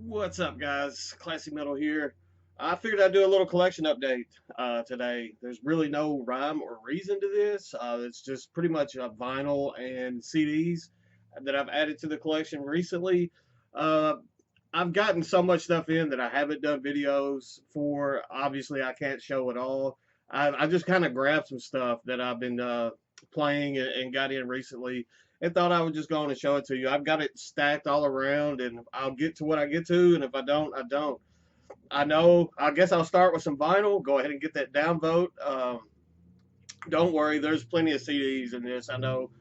What's up, guys? Classy Metal here. I figured I'd do a little collection update today. There's really no rhyme or reason to this. It's just pretty much vinyl and CDs that I've added to the collection recently. Uh, I've gotten so much stuff in that I haven't done videos for. Obviously, I can't show it all. I just kind of grabbed some stuff that I've been playing and got in recently and thought I would just go on and show it to you. I've got it stacked all around, and I'll get to what I get to, and if I don't, I don't. I know. I guess I'll start with some vinyl. Go ahead and get that downvote. Don't worry, there's plenty of CDs in this. I know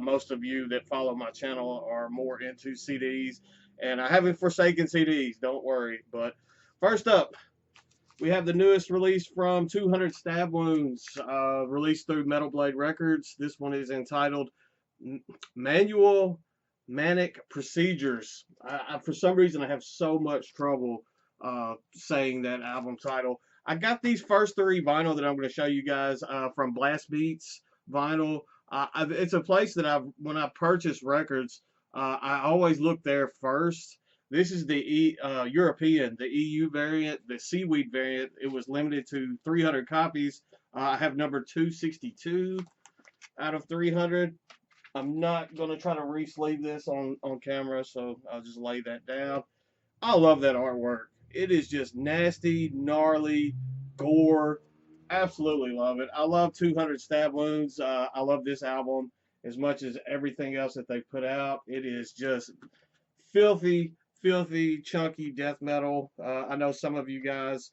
most of you that follow my channel are more into CDs, and I haven't forsaken CDs. Don't worry. But first up, we have the newest release from 200 Stab Wounds, released through Metal Blade Records. This one is entitled Manual Manic Procedures. For some reason, I have so much trouble saying that album title. I got these first three vinyl that I'm going to show you guys from Blast Beats Vinyl. It's a place that when I purchase records, I always look there first. This is the European, the EU variant, the Seaweed variant. It was limited to 300 copies. I have number 262 out of 300. I'm not going to try to re-sleeve this on camera, so I'll just lay that down. I love that artwork. It is just nasty, gnarly, gore. Absolutely love it. I love 200 Stab Wounds. I love this album as much as everything else that they put out. It is just filthy, filthy, chunky death metal. I know some of you guys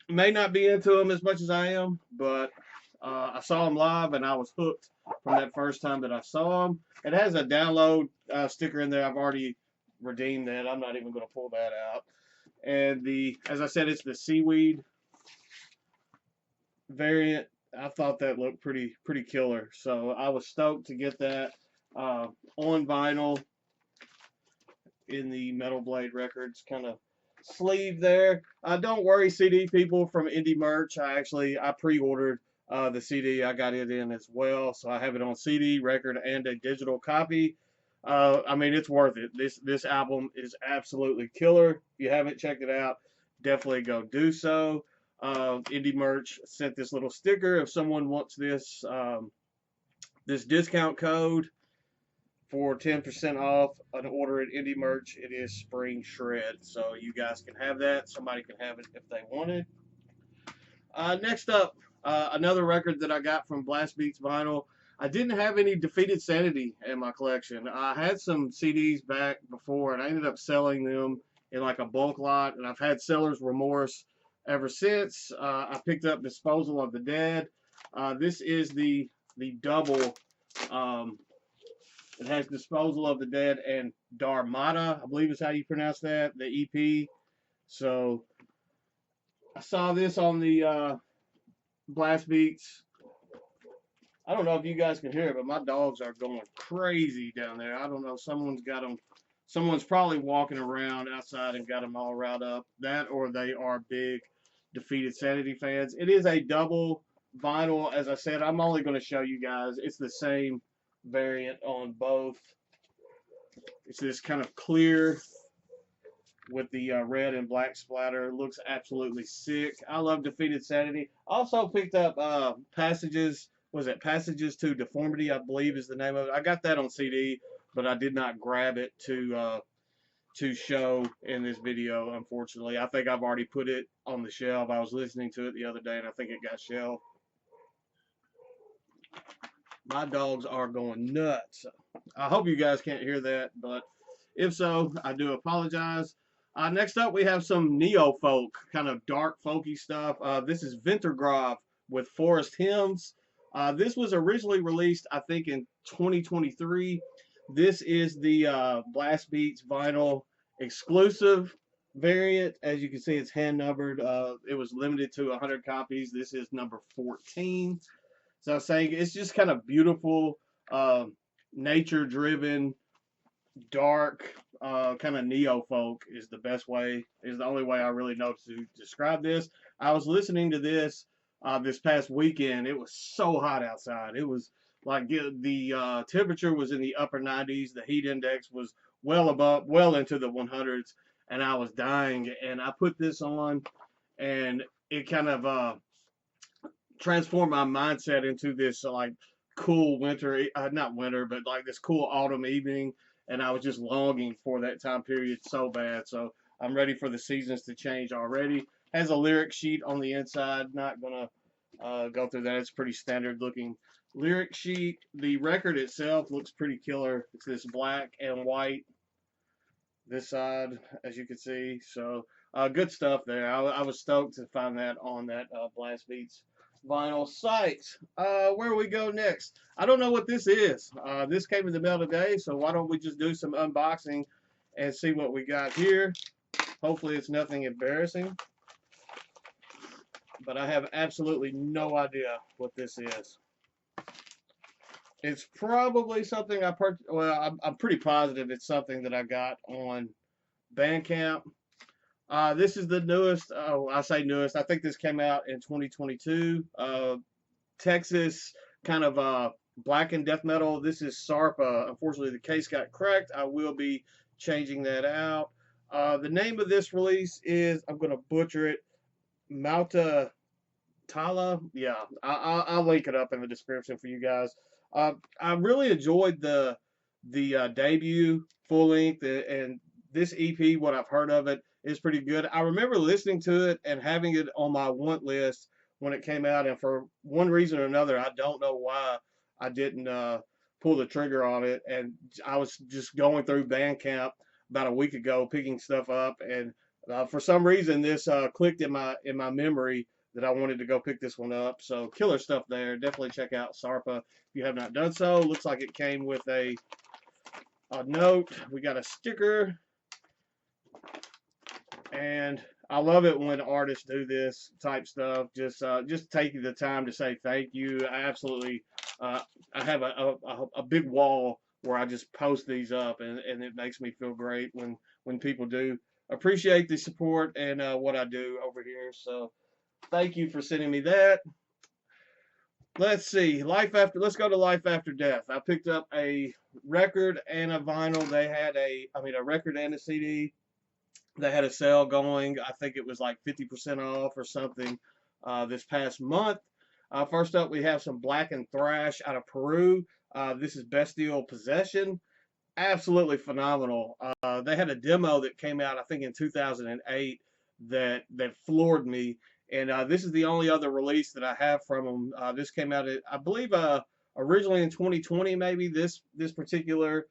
may not be into them as much as I am, but I saw them live and I was hooked from that first time that I saw them. It has a download sticker in there. I've already redeemed that. I'm not even going to pull that out. And as I said, it's the Seaweed variant. I thought that looked pretty killer. So I was stoked to get that on vinyl in the Metal Blade Records kind of sleeve there. Don't worry, CD people from Indie Merch. I pre-ordered the CD. I got it in as well, so I have it on CD, record, and a digital copy. I mean, it's worth it. This album is absolutely killer. If you haven't checked it out, definitely go do so. Indie Merch sent this little sticker. If someone wants this discount code for 10% off an order at Indie Merch, it is Spring Shred. So you guys can have that. Somebody can have it if they want it. Next up, another record that I got from Blast Beats Vinyl. I didn't have any Defeated Sanity in my collection. I had some CDs back before, and I ended up selling them in like a bulk lot, and I've had seller's remorse ever since. I picked up Disposal of the Dead. This is the double. It has Disposal of the Dead and Dharmata, I believe is how you pronounce that, the EP. So I saw this on the Blast Beats. I don't know if you guys can hear it, but my dogs are going crazy down there. I don't know. Someone's got them. Someone's probably walking around outside and got them all riled up. That or they are big Defeated Sanity fans. It is a double vinyl. As I said, I'm only going to show you guys. It's the same variant on both. It's this kind of clear with the red and black splatter. Looks absolutely sick. I love Defeated Sanity. Also picked up Passages. Was it Passages to Deformity? I believe is the name of it. I got that on CD, but I did not grab it to show in this video. Unfortunately, I think I've already put it on the shelf. I was listening to it the other day, and I think it got shelved. My dogs are going nuts. I hope you guys can't hear that, but if so, I do apologize. Next up, we have some neo-folk, kind of dark folky stuff. This is Ventgrv with Forest Hymns. This was originally released, I think, in 2023. This is the Blast Beats vinyl exclusive variant. As you can see, it's hand numbered. It was limited to 100 copies. This is number 14. So I was saying it's just kind of beautiful, nature-driven, dark, kind of neo-folk is the best way, is the only way I really know to describe this. I was listening to this this past weekend. It was so hot outside. It was like the temperature was in the upper 90s. The heat index was well into the 100s, and I was dying. And I put this on, and it kind of transformed my mindset into this like cool winter, not winter, but like this cool autumn evening. And I was just longing for that time period so bad. So I'm ready for the seasons to change already. Has a lyric sheet on the inside. Not gonna go through that. It's pretty standard looking lyric sheet. The record itself looks pretty killer. It's this black and white this side, as you can see. So good stuff there. I was stoked to find that on that Blast Beats vinyl site. Where we go next? I don't know what this is. This came in the mail today, so why don't we just do some unboxing and see what we got here. Hopefully it's nothing embarrassing, but I have absolutely no idea what this is. It's probably something I purchased. Well, I'm pretty positive it's something that I got on Bandcamp. This is the newest. Oh, I say newest. I think this came out in 2022. Texas kind of black and death metal. This is Sarpa. Unfortunately, the case got cracked. I will be changing that out. The name of this release is, I'm going to butcher it, Malta Tala. Yeah, I'll link it up in the description for you guys. I really enjoyed the debut full length, and this EP, what I've heard of it, is pretty good. I remember listening to it and having it on my want list when it came out, and for one reason or another, I don't know why I didn't pull the trigger on it. And I was just going through Bandcamp about a week ago, picking stuff up, and for some reason, this clicked in my memory that I wanted to go pick this one up. So killer stuff there. Definitely check out Sarpa if you have not done so. Looks like it came with a note. We got a sticker. And I love it when artists do this type stuff. Just taking the time to say thank you. I absolutely, I have a big wall where I just post these up, and it makes me feel great when people do appreciate the support and what I do over here. So thank you for sending me that. Let's see, let's go to Life After Death. I picked up a record and a vinyl. They had a record and a CD. They had a sale going. I think it was like 50% off or something this past month. First up, we have some black and thrash out of Peru. This is Bestial Possession. Absolutely phenomenal. They had a demo that came out, I think, in 2008 that floored me. And this is the only other release that I have from them. This came out, I believe, originally in 2020, maybe. This particular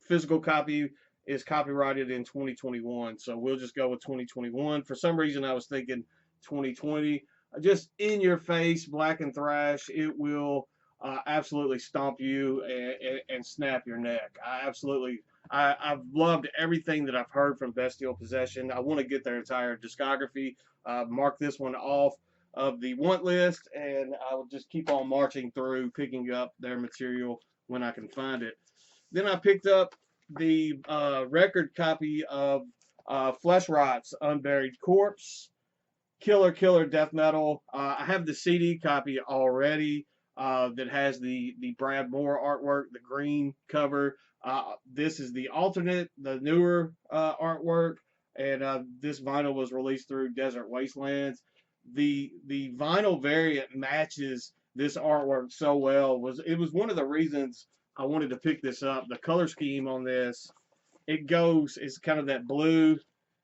physical copy is copyrighted in 2021, so we'll just go with 2021. For some reason, I was thinking 2020. Just in your face, black and thrash. It will absolutely stomp you and snap your neck. I've loved everything that I've heard from Bestial Possession. I want to get their entire discography. Mark this one off of the want list, and I will just keep on marching through, picking up their material when I can find it. Then I picked up the record copy of Flesh Rot's Unburied Corpse. Killer death metal. I have the CD copy already that has the Brad Moore artwork, the green cover. This is the alternate, the newer artwork, and this vinyl was released through Desert Wastelands. The vinyl variant matches this artwork so well. It was one of the reasons I wanted to pick this up. The color scheme on this, it's kind of that blue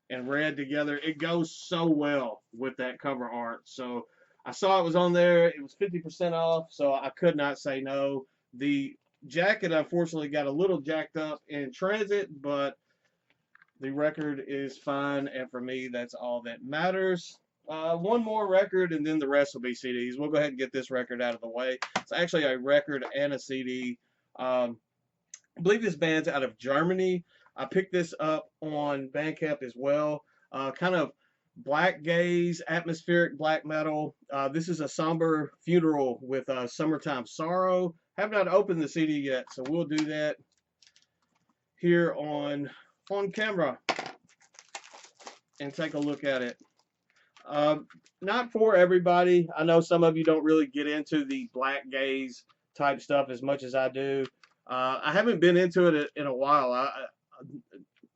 and red together. It goes so well with that cover art. So I saw it was on there. It was 50% off, so I could not say no. The jacket, unfortunately, got a little jacked up in transit, but the record is fine, and for me, that's all that matters. One more record, and then the rest will be CDs. We'll go ahead and get this record out of the way. It's actually a record and a CD. I believe this band's out of Germany. I picked this up on Bandcamp as well. Kind of black gaze, atmospheric black metal. This is a somber funeral with Summertime Sorrow. Have not opened the CD yet, so we'll do that here on camera and take a look at it. Not for everybody. I know some of you don't really get into the black gaze type stuff as much as I do. I haven't been into it in a while.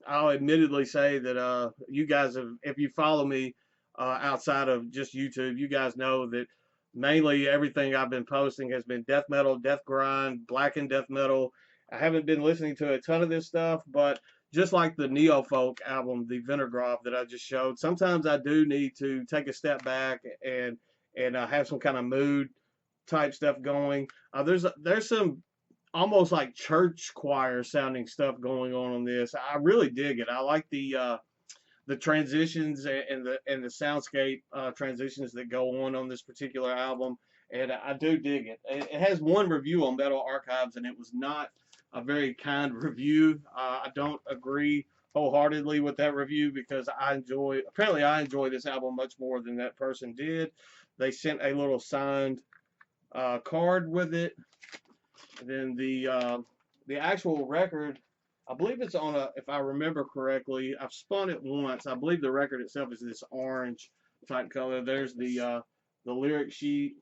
I'll admittedly say that you guys have, if you follow me outside of just YouTube, you guys know that mainly everything I've been posting has been death metal, death grind, blackened death metal. I haven't been listening to a ton of this stuff, but just like the neo folk album, the Ventgrv that I just showed, sometimes I do need to take a step back and have some kind of mood type stuff going. There's some almost like church choir sounding stuff going on this. I really dig it. I like the transitions and the soundscape transitions that go on this particular album, and I do dig it. It has one review on Metal Archives, and it was not a very kind review. I don't agree wholeheartedly with that review because apparently I enjoy this album much more than that person did. They sent a little signed card with it. And then the actual record, I believe it's on if I remember correctly, I've spun it once. I believe the record itself is this orange type color. There's the lyric sheet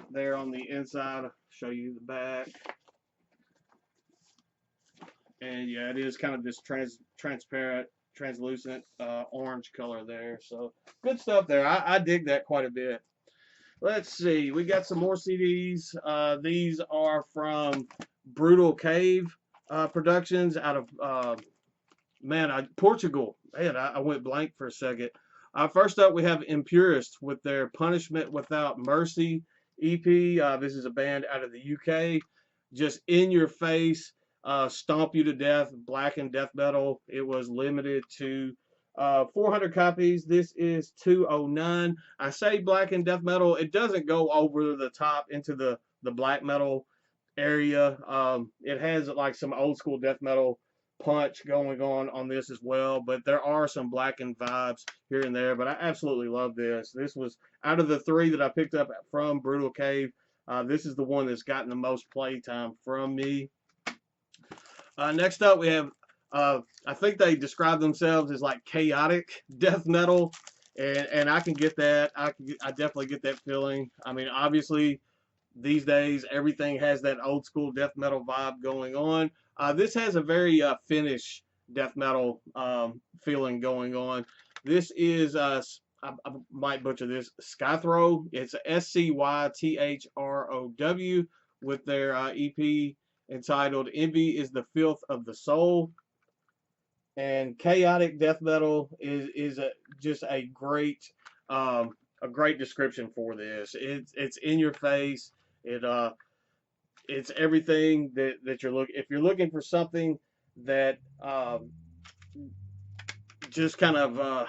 there on the inside. I'll show you the back. And yeah, it is kind of this transparent, translucent orange color there. So good stuff there. I dig that quite a bit. Let's see. We got some more CDs. These are from Brutal Cave Productions out of Portugal. Man, I went blank for a second. First up, we have Imp Purist with their Punishment Without Mercy EP. This is a band out of the UK. Just in your face, stomp you to death, blackened death metal. It was limited to 400 copies. This is 209. I say blackened death metal. It doesn't go over the top into the black metal area. It has like some old school death metal punch going on this as well, but there are some blackened vibes here and there. But I absolutely love this. This was out of the three that I picked up from Brutal Cave. This is the one that's gotten the most playtime from me. Next up, we have I think they describe themselves as like chaotic death metal, and I can get that. I definitely get that feeling. I mean, obviously, these days everything has that old school death metal vibe going on. This has a very Finnish death metal feeling going on. This is I might butcher this, Skythrow. It's SCYTHROW with their EP entitled "Envy is the Filth of the Soul." And chaotic death metal is just a great description for this. It's in your face. It's everything that you're looking. If you're looking for something that just kind of I'm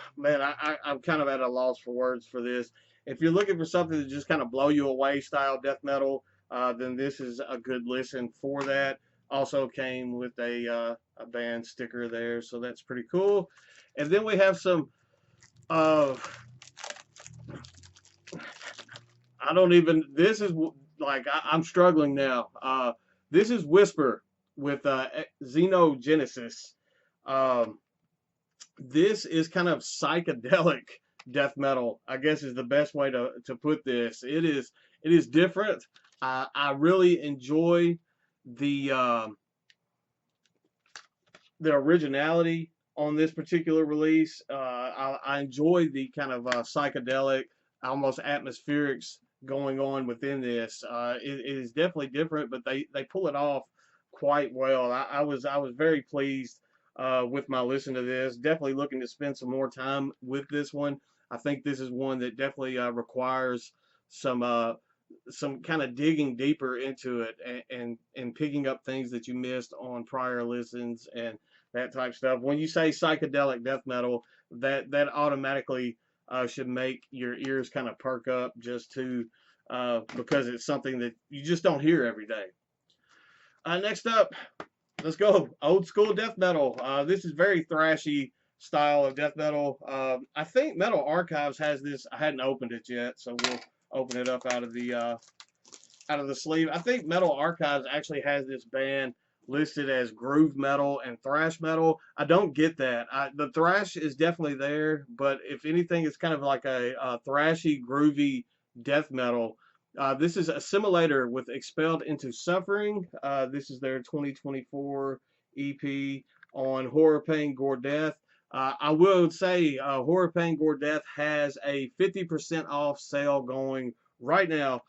kind of at a loss for words for this. If you're looking for something to just kind of blow you away style death metal, then this is a good listen for that. Also came with a band sticker there, so that's pretty cool. And then we have some this is like I'm struggling now. This is Whisper with Xenogenesis. This is kind of psychedelic death metal, I guess is the best way to put this. It is different. I really enjoy the originality on this particular release. I enjoy the kind of psychedelic, almost atmospherics going on within this. It is definitely different, but they pull it off quite well. I was very pleased with my listen to this. Definitely looking to spend some more time with this one. I think this is one that definitely requires some kind of digging deeper into it and picking up things that you missed on prior listens and that type of stuff. When you say psychedelic death metal, that automatically should make your ears kind of perk up just to because it's something that you just don't hear every day. Next up, let's go old school death metal. This is very thrashy style of death metal. I think Metal Archives has this. I hadn't opened it yet, so we'll open it up out of the sleeve. I think Metal Archives actually has this band listed as groove metal and thrash metal. I don't get that. The thrash is definitely there, but if anything, it's kind of like a thrashy, groovy death metal. This is Assimilator with Expelled into Suffering. This is their 2024 EP on Horror, Pain, Gore, Death. I will say Horror, Pain, Gore, Death has a 50% off sale going right now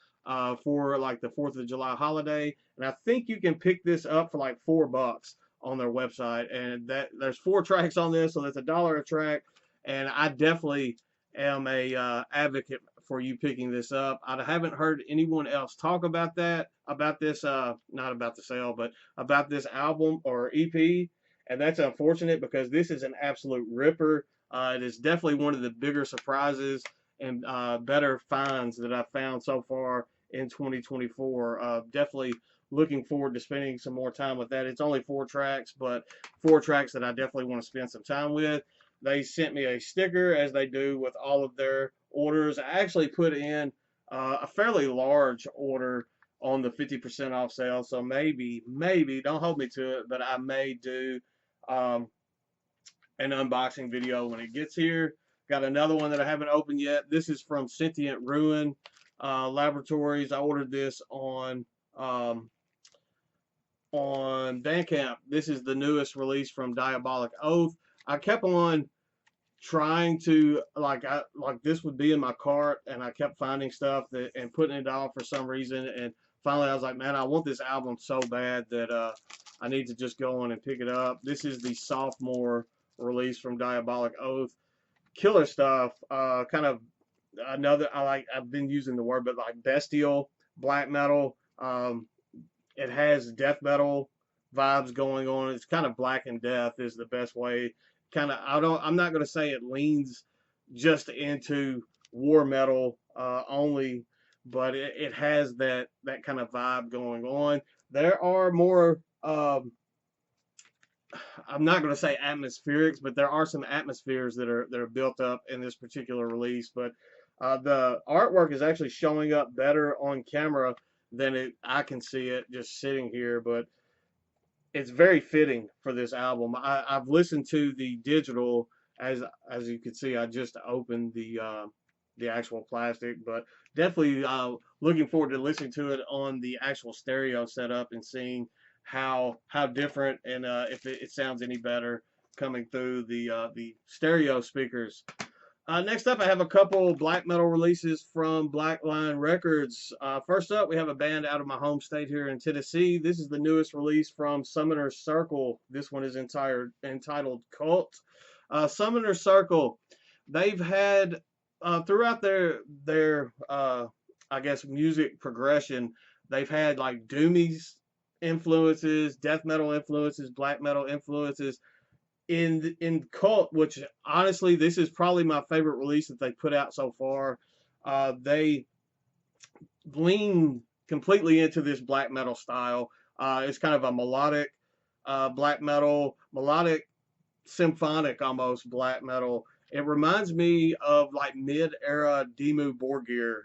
for like the 4th of July holiday. And I think you can pick this up for like $4 on their website. And that there's 4 tracks on this, so that's $1 a track. And I definitely am a advocate for you picking this up. I haven't heard anyone else talk about this, not about the sale, but about this album or EP. And that's unfortunate because this is an absolute ripper. It is definitely one of the bigger surprises and better finds that I've found so far in 2024. Definitely looking forward to spending some more time with that. It's only 4 tracks, but 4 tracks that I definitely want to spend some time with. They sent me a sticker, as they do with all of their orders. I actually put in a fairly large order on the 50% off sale, so maybe, don't hold me to it, but I may do an unboxing video when it gets here. Got another one that I haven't opened yet. This is from Sentient Ruin Laboratories. I ordered this on Bandcamp. This is the newest release from Diabolic Oath. I kept on trying to like this would be in my cart, and I kept finding stuff that and putting it off for some reason, and finally I was like, man, I want this album so bad that I need to just go on and pick it up. This is the sophomore release from Diabolic Oath. Killer stuff. Kind of another, I've been using the word, but like bestial black metal. It has death metal vibes going on. It's kind of Black and Death is the best way. Kind of, I'm not going to say it leans just into war metal only, but it has that kind of vibe going on. There are more, I'm not going to say atmospherics, but there are some atmospheres that are built up in this particular release. But the artwork is actually showing up better on camera than I can see it just sitting here. But it's very fitting for this album. I've listened to the digital, as you can see. I just opened the actual plastic, but definitely looking forward to listening to it on the actual stereo setup and seeing how different and if it sounds any better coming through the stereo speakers. Next up, I have a couple black metal releases from Black Line Records. First up, we have a band out of my home state here in Tennessee. This is the newest release from Summoner's Circle. This one is entitled Cult. Summoner's Circle, they've had throughout their I guess music progression, they've had like doomies influences, death metal influences, black metal influences. In Cult, which honestly, this is probably my favorite release that they put out so far. They lean completely into this black metal style. It's kind of a melodic black metal, melodic symphonic almost black metal. It reminds me of like mid-era Dimmu Borgir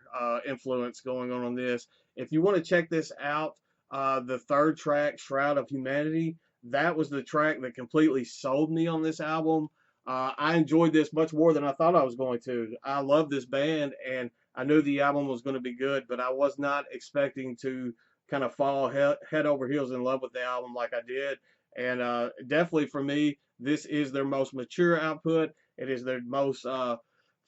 influence going on this. If you want to check this out, the 3rd track, Shroud of Humanity, that was the track that completely sold me on this album. I enjoyed this much more than I thought I was going to. I love this band, and I knew the album was going to be good, but I was not expecting to kind of fall head over heels in love with the album like I did. And definitely for me, this is their most mature output. It is their most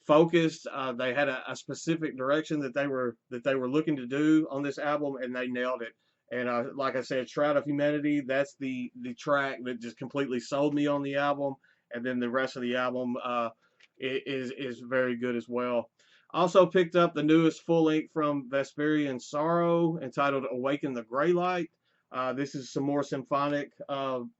focused. They had a specific direction that they were looking to do on this album, and they nailed it. And like I said, Shroud of Humanity, that's the track that just completely sold me on the album. And then the rest of the album is very good as well. Also picked up the newest full length from Vesperian Sorrow entitled Awaken the Grey Light. This is some more symphonic. I'm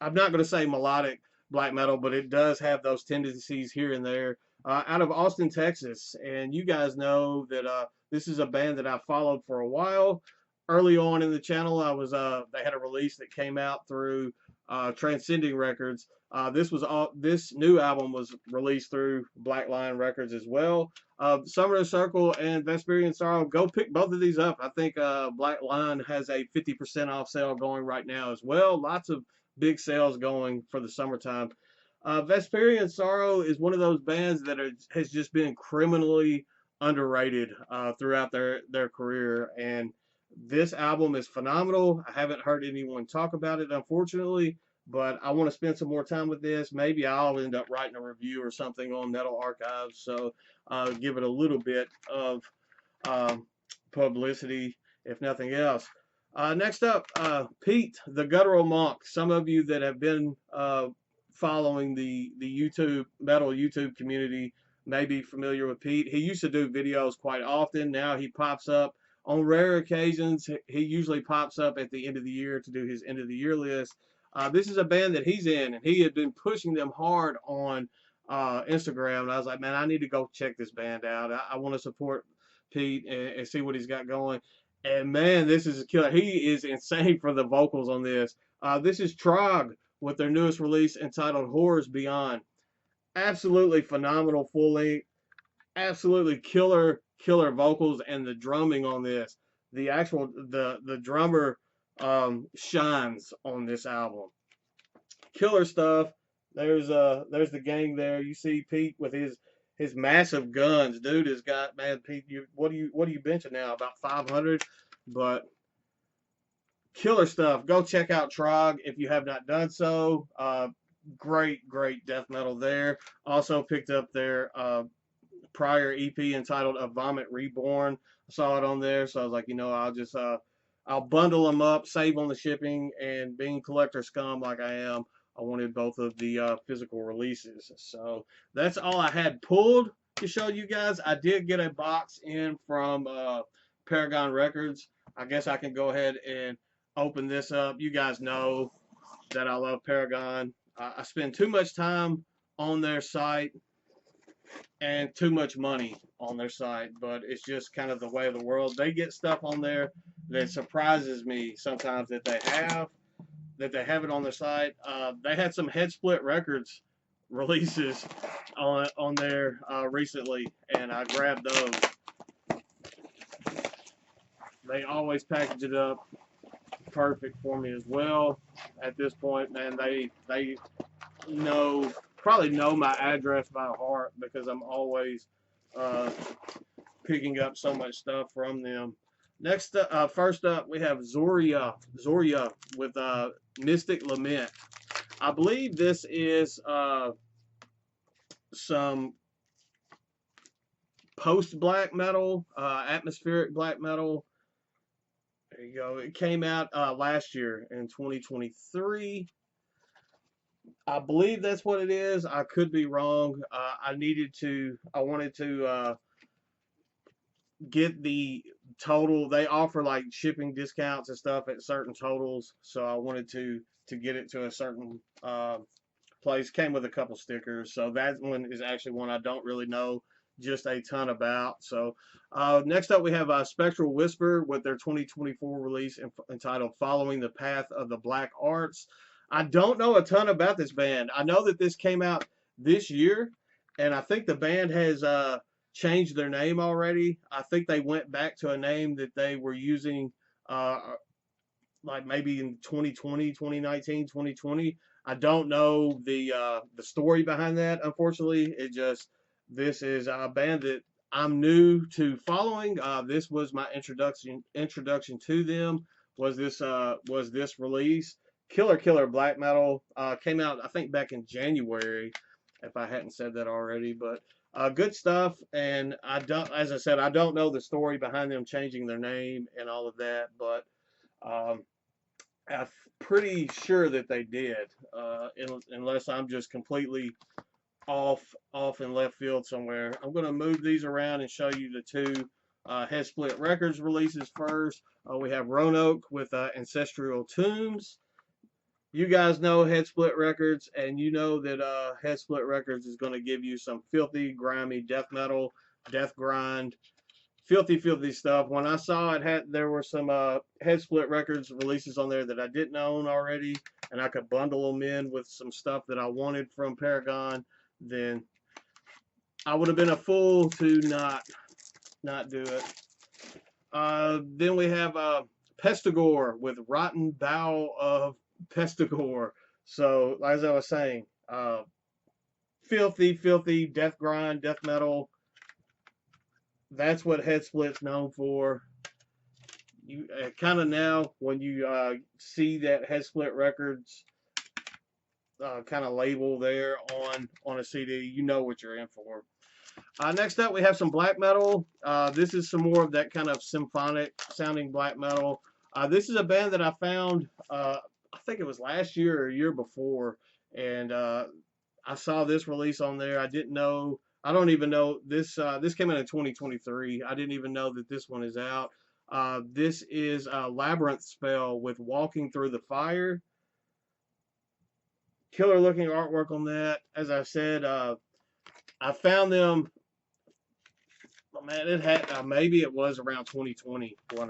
not going to say melodic black metal, but it does have those tendencies here and there. Out of Austin, Texas. And you guys know that this is a band that I followed for a while. Early on in the channel, they had a release that came out through Transcending Records. This new album was released through Black Line Records as well. Summoner's Circle and Vesperian Sorrow, go pick both of these up. I think Black Line has a 50% off sale going right now as well. Lots of big sales going for the summertime. Vesperian Sorrow is one of those bands that has just been criminally underrated throughout their career. And this album is phenomenal. I haven't heard anyone talk about it, unfortunately, but I want to spend some more time with this. Maybe I'll end up writing a review or something on Metal Archives, so give it a little bit of um, publicity, if nothing else. Next up, Pete, the Guttural Monk. Some of you that have been following the YouTube metal YouTube community may be familiar with Pete. He used to do videos quite often. Now he pops up on rare occasions. He usually pops up at the end of the year to do his end of the year list. This is a band that he's in, and he had been pushing them hard on Instagram. And I was like, man, I need to go check this band out. I want to support Pete and see what he's got going. And man, this is a killer. He is insane for the vocals on this. This is Trog with their newest release entitled Horrors Beyond. Absolutely phenomenal full length. Absolutely killer vocals, and the drumming on this. The drummer shines on this album. Killer stuff. There's the gang there. You see Pete with his massive guns. Dude has got, man, Pete, what are you benching now? About 500, but killer stuff. Go check out Trog if you have not done so. Great death metal there. Also picked up their prior EP entitled A Vomit Reborn. I saw it on there, so I was like, I'll just I'll bundle them up, save on the shipping, and being collector scum like I am, I wanted both of the physical releases. So that's all I had pulled to show you guys. I did get a box in from Paragon Records. I guess I can go ahead and open this up. You guys know that I love Paragon. I spend too much time on their site and too much money on their site, but it's just kind of the way of the world. They get stuff on there that surprises me sometimes that they have it on their site. They had some Head Split Records releases on there recently, and I grabbed those. They always package it up perfect for me as well. At this point, man, they probably know my address by heart because I'm always picking up so much stuff from them. Next, first up, we have Zoria with Mystic Lament. I believe this is some post-black metal, atmospheric black metal. There you go. It came out last year in 2023. I believe that's what it is. I could be wrong. I wanted to get the total. They offer like shipping discounts and stuff at certain totals, so I wanted to get it to a certain place. Came with a couple stickers, so that one is actually one I don't really know just a ton about. So next up we have Spectral Whisper with their 2024 release entitled Following the Path of the Black Arts. I don't know a ton about this band. I know that this came out this year, and I think the band has changed their name already. I think they went back to a name that they were using like maybe in 2020, 2019, 2020. I don't know the story behind that, unfortunately. This is a band that I'm new to following. This was my introduction to them. Was this release? Killer black metal. Came out I think back in January, if I hadn't said that already. But good stuff. And as I said, I don't know the story behind them changing their name and all of that, but I'm pretty sure that they did, unless I'm just completely off in left field somewhere. I'm going to move these around and show you the two Head Split Records releases first. We have Roanoke with Ancestral Tombs. You guys know Head Split Records, and you know that Head Split Records is going to give you some filthy, grimy death metal, death grind, filthy stuff. When I saw there were some Head Split Records releases on there that I didn't own already, and I could bundle them in with some stuff that I wanted from Paragon, then I would have been a fool to not do it. Then we have Pestor with Rotten Bowel of Pestor. So, as I was saying, filthy death grind, death metal. that's what Head Split's known for. You kind of now, when you see that Head Split Records kind of label there on a CD, you know what you're in for. Next up, we have some black metal. This is some more of that kind of symphonic sounding black metal. This is a band that I found, I think it was last year or a year before, and I saw this release on there. I didn't know. I don't even know this. This came out in 2023. I didn't even know that this one is out. This is Labyrinth Spell with Walking Through the Fire. Killer looking artwork on that. As I said, I found them. Man, it had maybe it was around 2020 when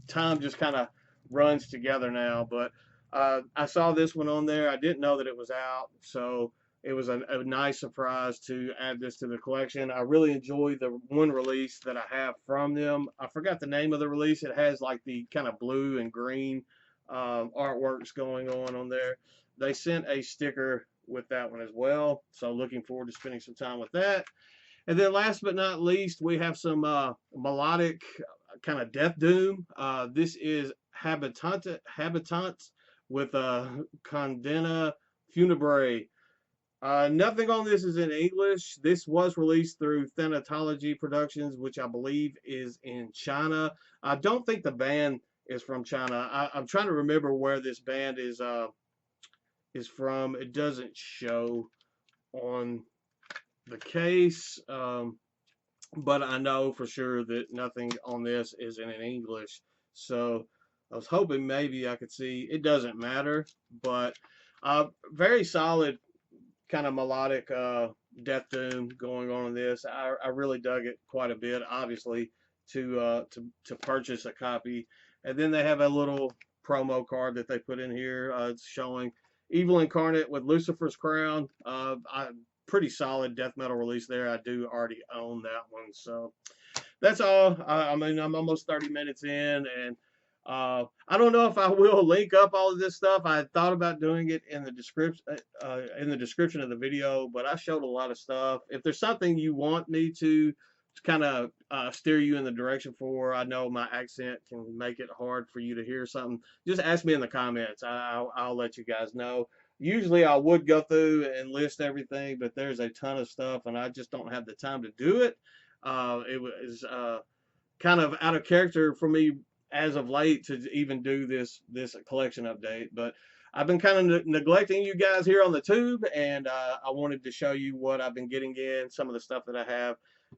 time just kind of runs together now. But I saw this one on there. I didn't know that it was out, so it was a nice surprise to add this to the collection. I really enjoy the one release that I have from them. I forgot the name of the release. It has like the kind of blue and green artworks going on there. They sent a sticker with that one as well, so looking forward to spending some time with that. And then last but not least, we have some melodic kind of death doom. This is Habitants with Condena Funebre. Nothing on this is in English. This was released through Thanatology Productions, which I believe is in China. I don't think the band is from China. I'm trying to remember where this band is from. It doesn't show on the case, but I know for sure that nothing on this is in English. So I was hoping maybe I could see. It doesn't matter, but very solid kind of melodic death doom going on in this. I really dug it quite a bit, obviously, to purchase a copy. And then they have a little promo card that they put in here. It's showing Evil Incarnate with Lucifer's Crown. Pretty solid death metal release there. I do already own that one. So that's all. I mean, I'm almost 30 minutes in, and I don't know if I will link up all of this stuff. I thought about doing it in the description of the video, but I showed a lot of stuff. If there's something you want me to kind of steer you in the direction for, I know my accent can make it hard for you to hear something. Just ask me in the comments. I'll let you guys know. Usually I would go through and list everything, but there's a ton of stuff, and I just don't have the time to do it. It was kind of out of character for me as of late to even do this collection update, but I've been kind of neglecting you guys here on the tube, and I wanted to show you what I've been getting in, some of the stuff that I have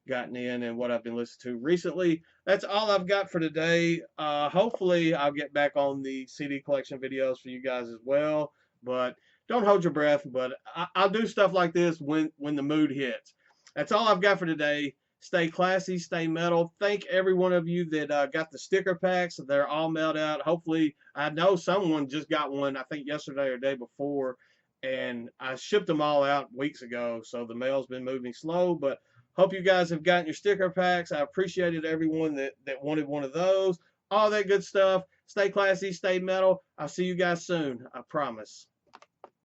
gotten in, and what I've been listening to recently. That's all I've got for today. Hopefully I'll get back on the CD collection videos for you guys as well, but don't hold your breath. But I'll do stuff like this when the mood hits. That's all I've got for today. Stay classy, stay metal. Thank every one of you that got the sticker packs. They're all mailed out. Hopefully, I know someone just got one, I think yesterday or day before, and I shipped them all out weeks ago, so the mail's been moving slow, but hope you guys have gotten your sticker packs. I appreciated everyone that wanted one of those. All that good stuff. Stay classy, stay metal. I'll see you guys soon. I promise.